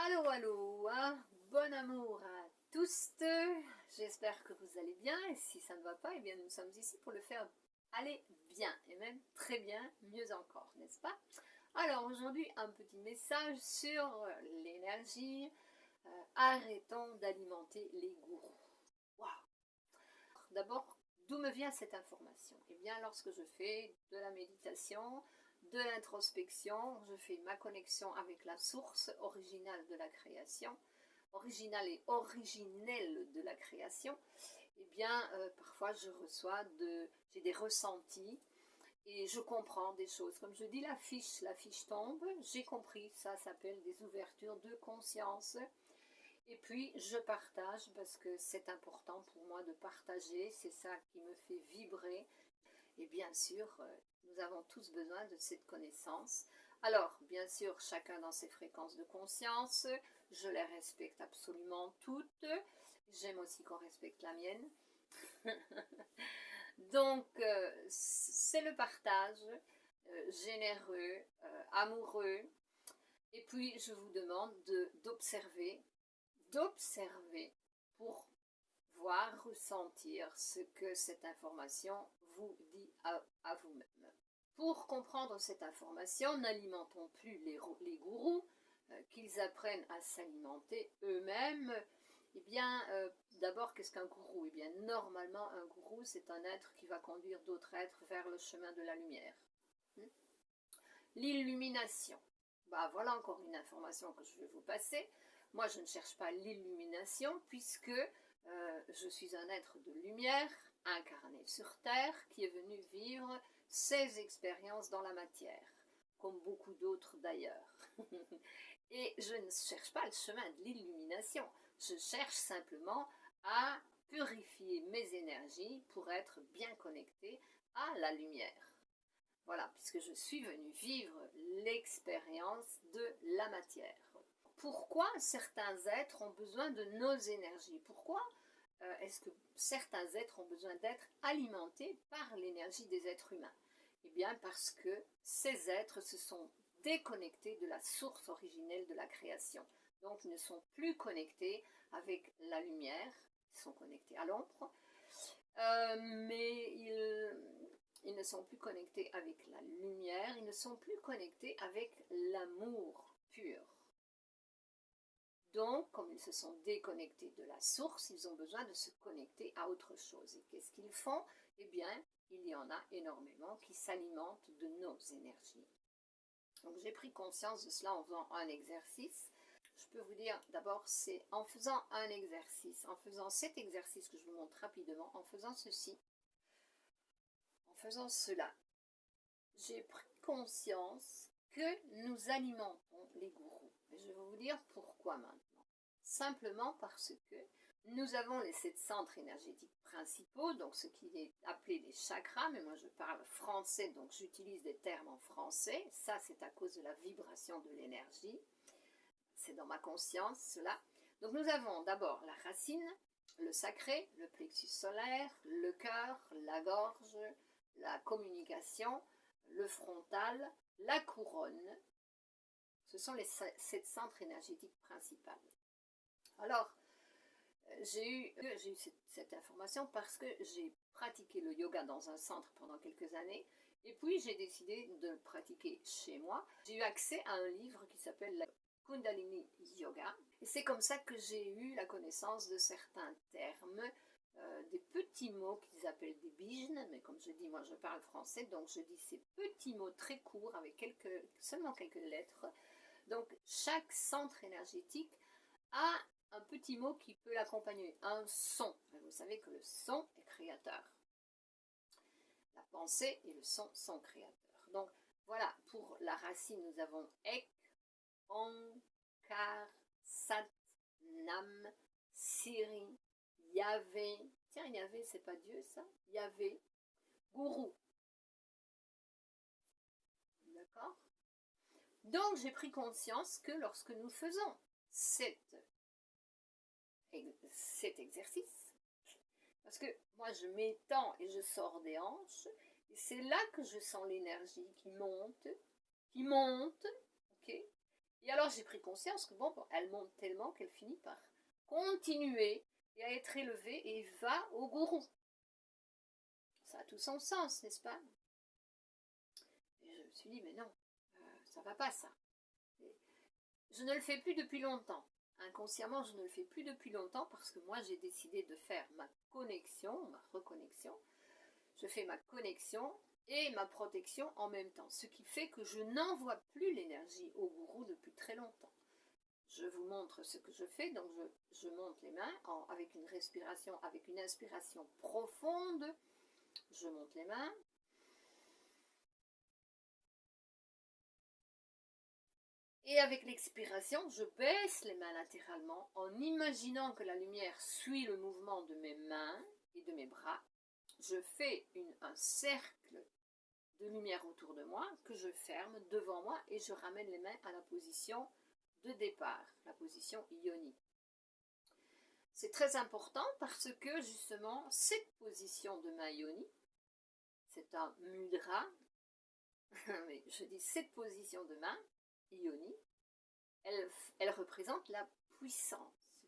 Allô, allô, hein, bon amour à tous. J'espère que vous allez bien. Et si ça ne va pas, eh bien nous sommes ici pour le faire aller bien et même très bien, mieux encore, n'est-ce pas? Alors aujourd'hui, un petit message sur l'énergie. Arrêtons d'alimenter les gourous. Waouh! D'abord, d'où me vient cette information? Eh bien, lorsque je fais de la méditation, de l'introspection, je fais ma connexion avec la source originale de la création, originale et originelle de la création, eh bien, parfois j'ai des ressentis et je comprends des choses. Comme je dis, la fiche tombe, j'ai compris, ça s'appelle des ouvertures de conscience. Et puis, je partage parce que c'est important pour moi de partager, c'est ça qui me fait vibrer. Et bien sûr, nous avons tous besoin de cette connaissance. Alors, bien sûr, chacun dans ses fréquences de conscience, je les respecte absolument toutes. J'aime aussi qu'on respecte la mienne. Donc, c'est le partage généreux, amoureux. Et puis, je vous demande d'observer pour voir, ressentir ce que cette information vous dit à vous-même. Pour comprendre cette information, n'alimentons plus les gourous, qu'ils apprennent à s'alimenter eux-mêmes. Eh bien, d'abord, qu'est-ce qu'un gourou? Eh bien, normalement, un gourou, c'est un être qui va conduire d'autres êtres vers le chemin de la lumière. L'illumination. Bah, voilà encore une information que je vais vous passer. Moi, je ne cherche pas l'illumination puisque je suis un être de lumière incarné sur Terre qui est venu vivre ses expériences dans la matière, comme beaucoup d'autres d'ailleurs. Et je ne cherche pas le chemin de l'illumination, je cherche simplement à purifier mes énergies pour être bien connecté à la lumière. Voilà, puisque je suis venue vivre l'expérience de la matière. Pourquoi certains êtres ont besoin de nos énergies? Pourquoi est-ce que certains êtres ont besoin d'être alimentés par l'énergie des êtres humains? Eh bien parce que ces êtres se sont déconnectés de la source originelle de la création. Donc ils ne sont plus connectés avec la lumière, ils sont connectés à l'ombre, mais ils ne sont plus connectés avec la lumière, ils ne sont plus connectés avec l'amour pur. Donc, comme ils se sont déconnectés de la source, ils ont besoin de se connecter à autre chose. Et qu'est-ce qu'ils font? Eh bien, il y en a énormément qui s'alimentent de nos énergies. Donc, j'ai pris conscience de cela en faisant un exercice. Je peux vous dire, d'abord, c'est en faisant un exercice, en faisant cet exercice que je vous montre rapidement, en faisant ceci, en faisant cela, j'ai pris conscience que nous alimentons les gourous. Et je vais vous dire pourquoi maintenant. Simplement parce que nous avons les 7 centres énergétiques principaux, donc ce qui est appelé les chakras, mais moi je parle français, donc j'utilise des termes en français. Ça, c'est à cause de la vibration de l'énergie. C'est dans ma conscience, cela. Donc nous avons d'abord la racine, le sacré, le plexus solaire, le cœur, la gorge, la communication, le frontal, la couronne. Ce sont les 7 centres énergétiques principaux. Alors, j'ai eu cette information parce que j'ai pratiqué le yoga dans un centre pendant quelques années et puis j'ai décidé de le pratiquer chez moi. J'ai eu accès à un livre qui s'appelle la Kundalini Yoga et c'est comme ça que j'ai eu la connaissance de certains termes, des petits mots qu'ils appellent des bijnes, mais comme je dis, moi je parle français, donc je dis ces petits mots très courts avec seulement quelques lettres. Donc chaque centre énergétique a un petit mot qui peut l'accompagner, un son. Vous savez que le son est créateur. La pensée et le son sont créateurs. Donc voilà, pour la racine, nous avons Ek, Om, Kar, Sat, Nam, Siri, Yahvé. Tiens, Yahvé, c'est pas Dieu ça? Yahvé, Gourou. D'accord? Donc j'ai pris conscience que lorsque nous faisons cet exercice, parce que moi je m'étends et je sors des hanches, et c'est là que je sens l'énergie qui monte, ok, Et alors j'ai pris conscience que bon, elle monte tellement qu'elle finit par continuer et à être élevée et va au gourou. Ça a tout son sens, n'est-ce pas? Et je me suis dit, mais non, ça va pas ça. Et je ne le fais plus depuis longtemps. Inconsciemment, je ne le fais plus depuis longtemps parce que moi, j'ai décidé de faire ma connexion, ma reconnexion. Je fais ma connexion et ma protection en même temps. Ce qui fait que je n'envoie plus l'énergie au gourou depuis très longtemps. Je vous montre ce que je fais. Donc, je monte les mains avec une respiration, avec une inspiration profonde. Je monte les mains. Et avec l'expiration, je baisse les mains latéralement en imaginant que la lumière suit le mouvement de mes mains et de mes bras. Je fais un cercle de lumière autour de moi que je ferme devant moi et je ramène les mains à la position de départ, la position yoni. C'est très important parce que justement cette position de main yoni, c'est un mudra, mais je dis cette position de main yoni, elle représente la puissance.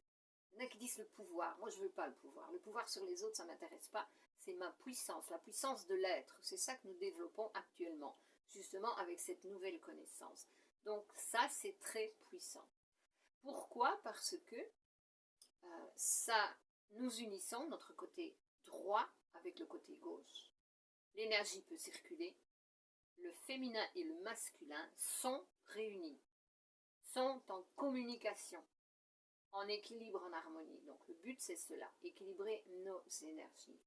Il y en a qui disent le pouvoir. Moi, je ne veux pas le pouvoir. Le pouvoir sur les autres, ça ne m'intéresse pas. C'est ma puissance, la puissance de l'être. C'est ça que nous développons actuellement, justement avec cette nouvelle connaissance. Donc ça, c'est très puissant. Pourquoi? Parce que ça, nous unissons notre côté droit avec le côté gauche. L'énergie peut circuler. Le féminin et le masculin sont réunis, sont en communication, en équilibre, en harmonie. Donc le but c'est cela, équilibrer nos énergies.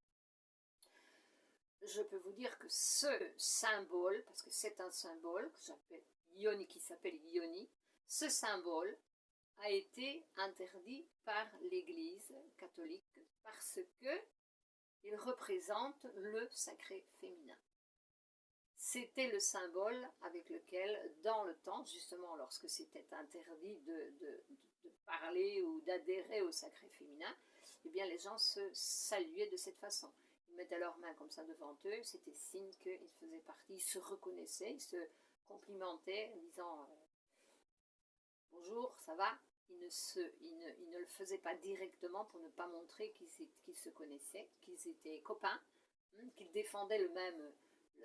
Je peux vous dire que ce symbole, parce que c'est un symbole que j'appelle Yoni, qui s'appelle Yoni, ce symbole a été interdit par l'Église catholique parce que il représente le sacré féminin. C'était le symbole avec lequel, dans le temps, justement lorsque c'était interdit de parler ou d'adhérer au sacré féminin, eh bien les gens se saluaient de cette façon. Ils mettaient leurs mains comme ça devant eux, c'était signe qu'ils faisaient partie, ils se reconnaissaient, ils se complimentaient en disant bonjour, ça va. Ils ne le faisaient pas directement pour ne pas montrer qu'ils se connaissaient, qu'ils étaient copains, qu'ils défendaient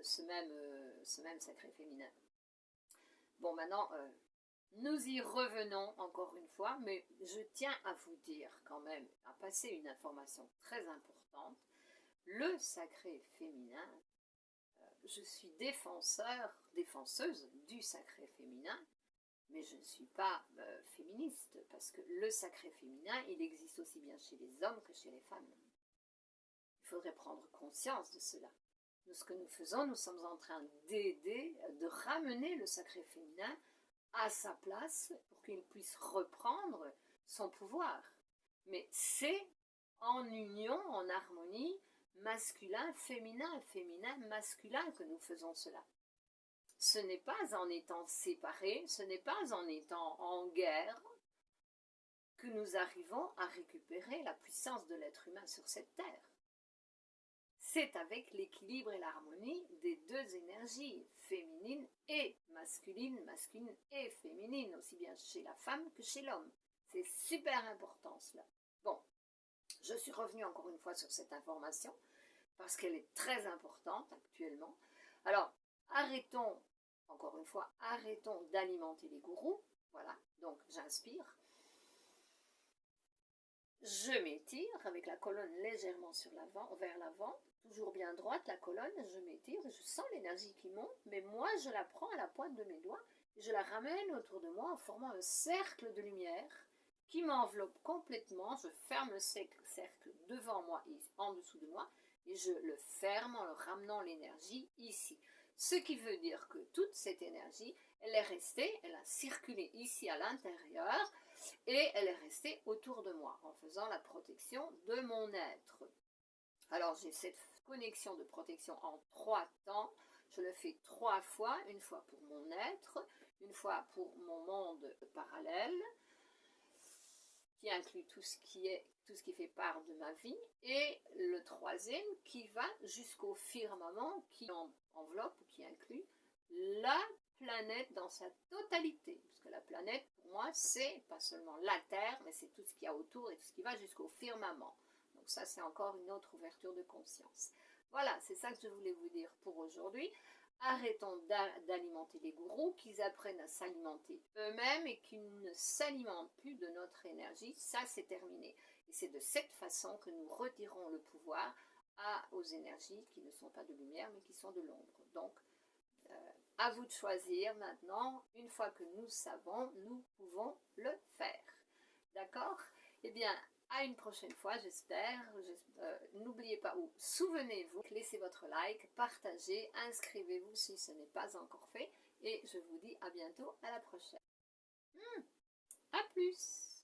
ce même sacré féminin. Bon, maintenant, nous y revenons encore une fois, mais je tiens à vous dire quand même, à passer une information très importante. Le sacré féminin, je suis défenseuse du sacré féminin, mais je ne suis pas féministe, parce que le sacré féminin, il existe aussi bien chez les hommes que chez les femmes. Il faudrait prendre conscience de cela. Ce que nous faisons, nous sommes en train d'aider, de ramener le sacré féminin à sa place pour qu'il puisse reprendre son pouvoir. Mais c'est en union, en harmonie, masculin, féminin, féminin, masculin que nous faisons cela. Ce n'est pas en étant séparés, ce n'est pas en étant en guerre que nous arrivons à récupérer la puissance de l'être humain sur cette terre. C'est avec l'équilibre et l'harmonie des deux énergies, féminine et masculine, masculine et féminine, aussi bien chez la femme que chez l'homme. C'est super important cela. Bon, je suis revenue encore une fois sur cette information parce qu'elle est très importante actuellement. Alors, arrêtons, encore une fois, arrêtons d'alimenter les gourous. Voilà, donc j'inspire. Je m'étire avec la colonne légèrement vers l'avant, toujours bien droite la colonne, je m'étire, je sens l'énergie qui monte, mais moi je la prends à la pointe de mes doigts et je la ramène autour de moi en formant un cercle de lumière qui m'enveloppe complètement. Je ferme le cercle devant moi et en dessous de moi et je le ferme en ramenant l'énergie ici. Ce qui veut dire que toute cette énergie, elle est restée, elle a circulé ici à l'intérieur et elle est restée autour de moi en faisant la protection de mon être. Alors j'ai cette connexion de protection en 3 temps. Je le fais 3 fois, une fois pour mon être, une fois pour mon monde parallèle, qui inclut tout ce qui fait part de ma vie, et le 3e qui va jusqu'au firmament, qui enveloppe, qui inclut la planète dans sa totalité. Parce que la planète, pour moi, c'est pas seulement la Terre, mais c'est tout ce qu'il y a autour et tout ce qui va jusqu'au firmament. Donc ça, c'est encore une autre ouverture de conscience. Voilà, c'est ça que je voulais vous dire pour aujourd'hui. Arrêtons d'alimenter les gourous, qu'ils apprennent à s'alimenter eux-mêmes et qu'ils ne s'alimentent plus de notre énergie. Ça, c'est terminé. Et c'est de cette façon que nous retirons le pouvoir aux énergies qui ne sont pas de lumière, mais qui sont de l'ombre. Donc, à vous de choisir maintenant. Une fois que nous savons, nous pouvons le faire. D'accord? Eh bien, à une prochaine fois, j'espère. N'oubliez pas, ou souvenez-vous, laissez votre like, partagez, inscrivez-vous si ce n'est pas encore fait. Et je vous dis à bientôt, à la prochaine. À plus!